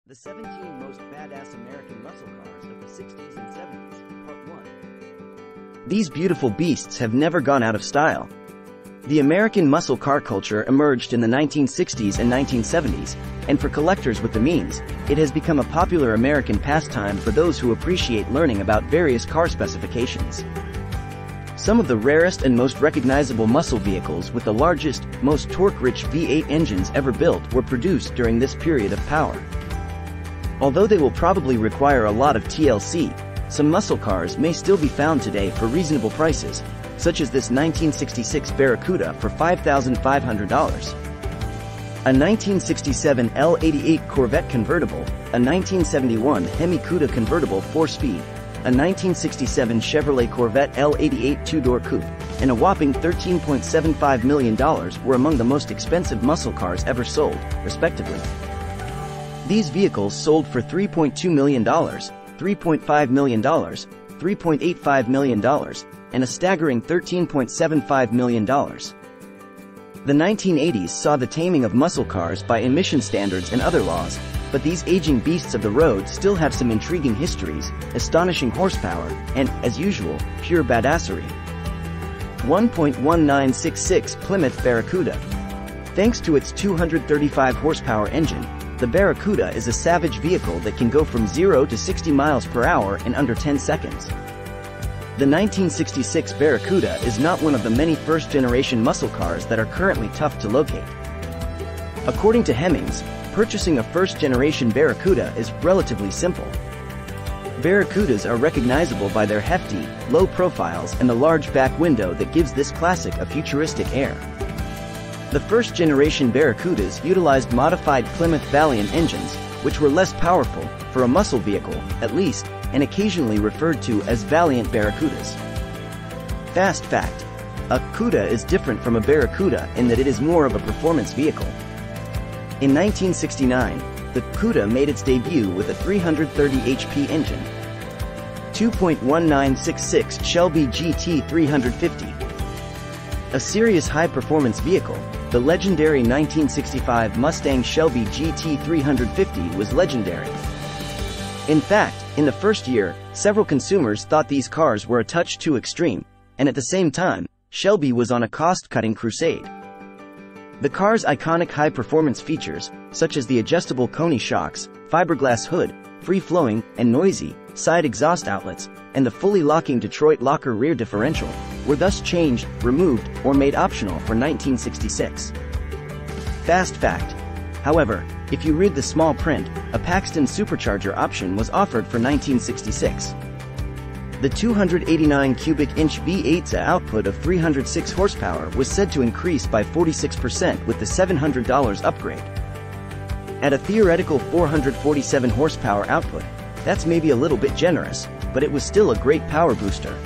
The 17 Most Badass American Muscle Cars of the 60s and 70s, Part 1. These beautiful beasts have never gone out of style. The American muscle car culture emerged in the 1960s and 1970s, and for collectors with the means, it has become a popular American pastime for those who appreciate learning about various car specifications. Some of the rarest and most recognizable muscle vehicles with the largest, most torque-rich V8 engines ever built were produced during this period of power. Although they will probably require a lot of TLC, some muscle cars may still be found today for reasonable prices, such as this 1966 Barracuda for $5,500, a 1967 L88 Corvette Convertible, a 1971 Hemi Cuda Convertible 4-speed, a 1967 Chevrolet Corvette L88 two-door coupe, and a whopping $13.75 million were among the most expensive muscle cars ever sold, respectively. These vehicles sold for $3.2 million, $3.5 million, $3.85 million, and a staggering $13.75 million. The 1980s saw the taming of muscle cars by emission standards and other laws, but these aging beasts of the road still have some intriguing histories, astonishing horsepower, and, as usual, pure badassery. 1.1966 Plymouth Barracuda. Thanks to its 235 horsepower engine, the Barracuda is a savage vehicle that can go from 0 to 60 miles per hour in under 10 seconds. The 1966 Barracuda is not one of the many first-generation muscle cars that are currently tough to locate. According to Hemmings, purchasing a first-generation Barracuda is relatively simple. Barracudas are recognizable by their hefty, low profiles and the large back window that gives this classic a futuristic air. The first-generation Barracudas utilized modified Plymouth Valiant engines, which were less powerful, for a muscle vehicle, at least, and occasionally referred to as Valiant Barracudas. Fast fact: a Cuda is different from a Barracuda in that it is more of a performance vehicle. In 1969, the Cuda made its debut with a 330 HP engine. 2.1966 Shelby GT350. A serious high-performance vehicle, the legendary 1965 Mustang Shelby GT350 was legendary. In fact, in the first year, several consumers thought these cars were a touch too extreme, and at the same time, Shelby was on a cost-cutting crusade. The car's iconic high-performance features, such as the adjustable Coney shocks, fiberglass hood, free-flowing and noisy side exhaust outlets, and the fully locking Detroit locker rear differential, were thus changed, removed, or made optional for 1966. Fast fact: however, if you read the small print, a Paxton supercharger option was offered for 1966. The 289 cubic inch V8's output of 306 horsepower was said to increase by 46% with the $700 upgrade. At a theoretical 447 horsepower output, that's maybe a little bit generous, but it was still a great power booster.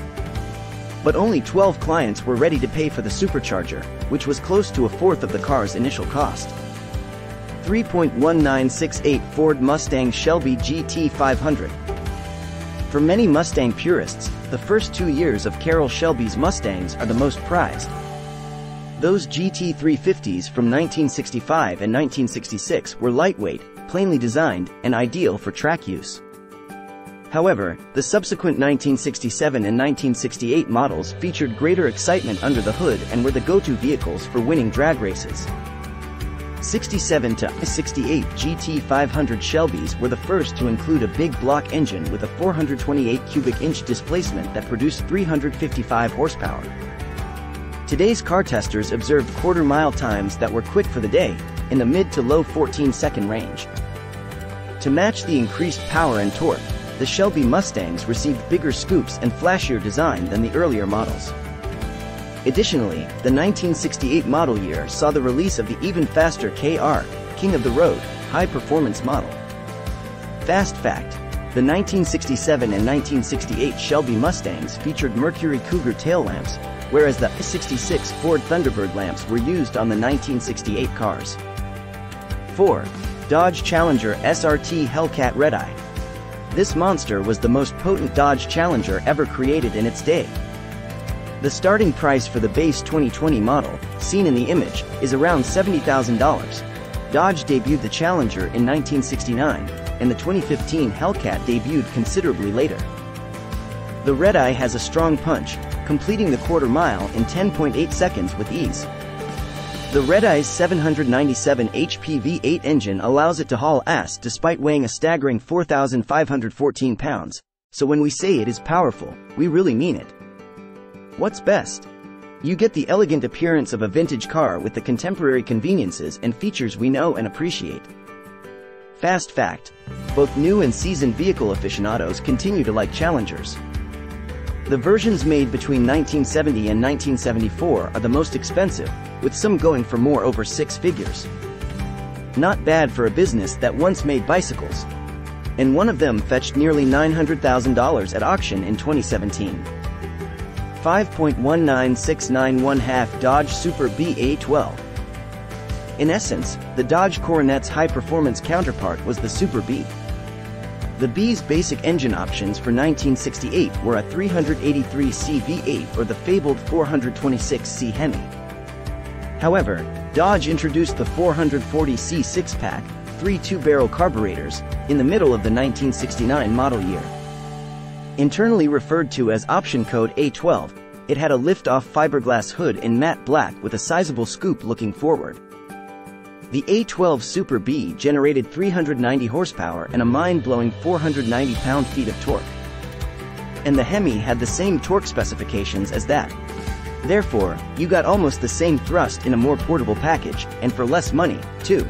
But only 12 clients were ready to pay for the supercharger, which was close to a fourth of the car's initial cost. 3.1968 Ford Mustang Shelby GT500. For many Mustang purists, the first 2 years of Carroll Shelby's Mustangs are the most prized. Those GT350s from 1965 and 1966 were lightweight, plainly designed, and ideal for track use. However, the subsequent 1967 and 1968 models featured greater excitement under the hood and were the go-to vehicles for winning drag races. 67 to 68 GT500 Shelbys were the first to include a big block engine with a 428 cubic inch displacement that produced 355 horsepower. Today's car testers observed quarter-mile times that were quick for the day, in the mid to low 14-second range. To match the increased power and torque, the Shelby Mustangs received bigger scoops and flashier design than the earlier models. Additionally, the 1968 model year saw the release of the even faster KR, King of the Road, high-performance model. Fast fact: the 1967 and 1968 Shelby Mustangs featured Mercury Cougar tail lamps, whereas the 66 Ford Thunderbird lamps were used on the 1968 cars. 4. Dodge Challenger SRT Hellcat Redeye. This monster was the most potent Dodge Challenger ever created in its day. The starting price for the base 2020 model, seen in the image, is around $70,000. Dodge debuted the Challenger in 1969, and the 2015 Hellcat debuted considerably later. The Redeye has a strong punch, completing the quarter mile in 10.8 seconds with ease. The Redeye's 797 HP V8 engine allows it to haul ass despite weighing a staggering 4,514 pounds, so when we say it is powerful, we really mean it. What's best? You get the elegant appearance of a vintage car with the contemporary conveniences and features we know and appreciate. Fast fact: both new and seasoned vehicle aficionados continue to like Challengers. The versions made between 1970 and 1974 are the most expensive, with some going for more over six figures. Not bad for a business that once made bicycles. And one of them fetched nearly $900,000 at auction in 2017. 5.19691 Dodge Super B A12. In essence, the Dodge Coronet's high-performance counterpart was the Super B. The B's basic engine options for 1968 were a 383C V8 or the fabled 426C Hemi. However, Dodge introduced the 440C six-pack, 3 two-barrel carburetors, in the middle of the 1969 model year. Internally referred to as option code A12, it had a lift-off fiberglass hood in matte black with a sizable scoop looking forward. The A12 Super B generated 390 horsepower and a mind-blowing 490 pound-feet of torque. And the Hemi had the same torque specifications as that. Therefore, you got almost the same thrust in a more portable package, and for less money, too.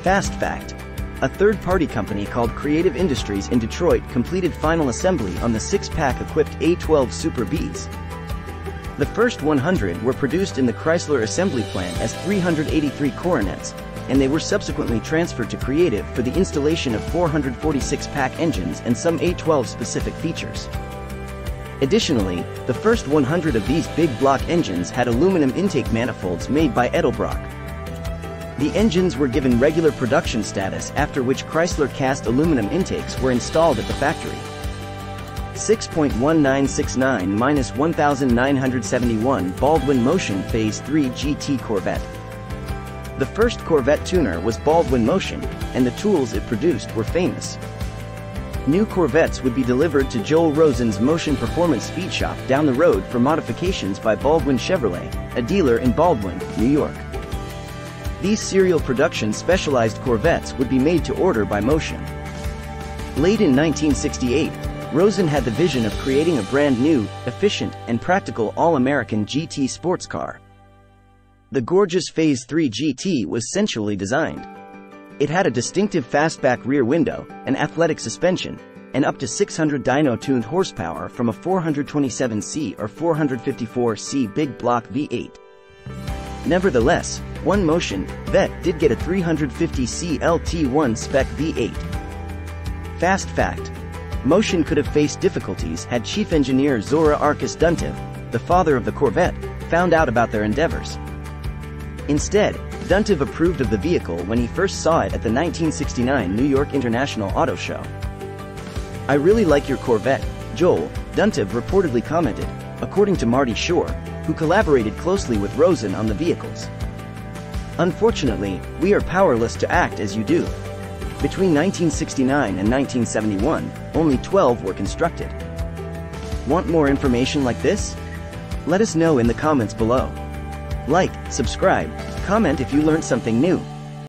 Fast fact: a third-party company called Creative Industries in Detroit completed final assembly on the six-pack equipped A12 Super Bs. The first 100 were produced in the Chrysler assembly plant as 383 Coronets, and they were subsequently transferred to Creative for the installation of 446-pack engines and some A12-specific features. Additionally, the first 100 of these big block engines had aluminum intake manifolds made by Edelbrock. The engines were given regular production status, after which Chrysler cast aluminum intakes were installed at the factory. 6.1969-1971 Baldwin Motion Phase 3 GT Corvette. The first Corvette tuner was Baldwin Motion, and the tools it produced were famous. New Corvettes would be delivered to Joel Rosen's Motion Performance Speed Shop down the road for modifications by Baldwin Chevrolet, a dealer in Baldwin, New York. These serial production specialized Corvettes would be made to order by Motion. Late in 1968, Rosen had the vision of creating a brand new, efficient, and practical all-American GT sports car. The gorgeous Phase 3 GT was sensually designed. It had a distinctive fastback rear window, an athletic suspension, and up to 600 dyno-tuned horsepower from a 427C or 454C big block V8. Nevertheless, One Motion Vet did get a 350C LT1 spec V8. Fast fact: Motion could have faced difficulties had Chief Engineer Zora Arkus Duntiv, the father of the Corvette, found out about their endeavors. Instead, Duntiv approved of the vehicle when he first saw it at the 1969 New York International Auto Show. "I really like your Corvette, Joel," Duntiv reportedly commented, according to Marty Shore, who collaborated closely with Rosen on the vehicles. "Unfortunately, we are powerless to act as you do." Between 1969 and 1971, only 12 were constructed. Want more information like this? Let us know in the comments below. Like, subscribe, comment if you learned something new.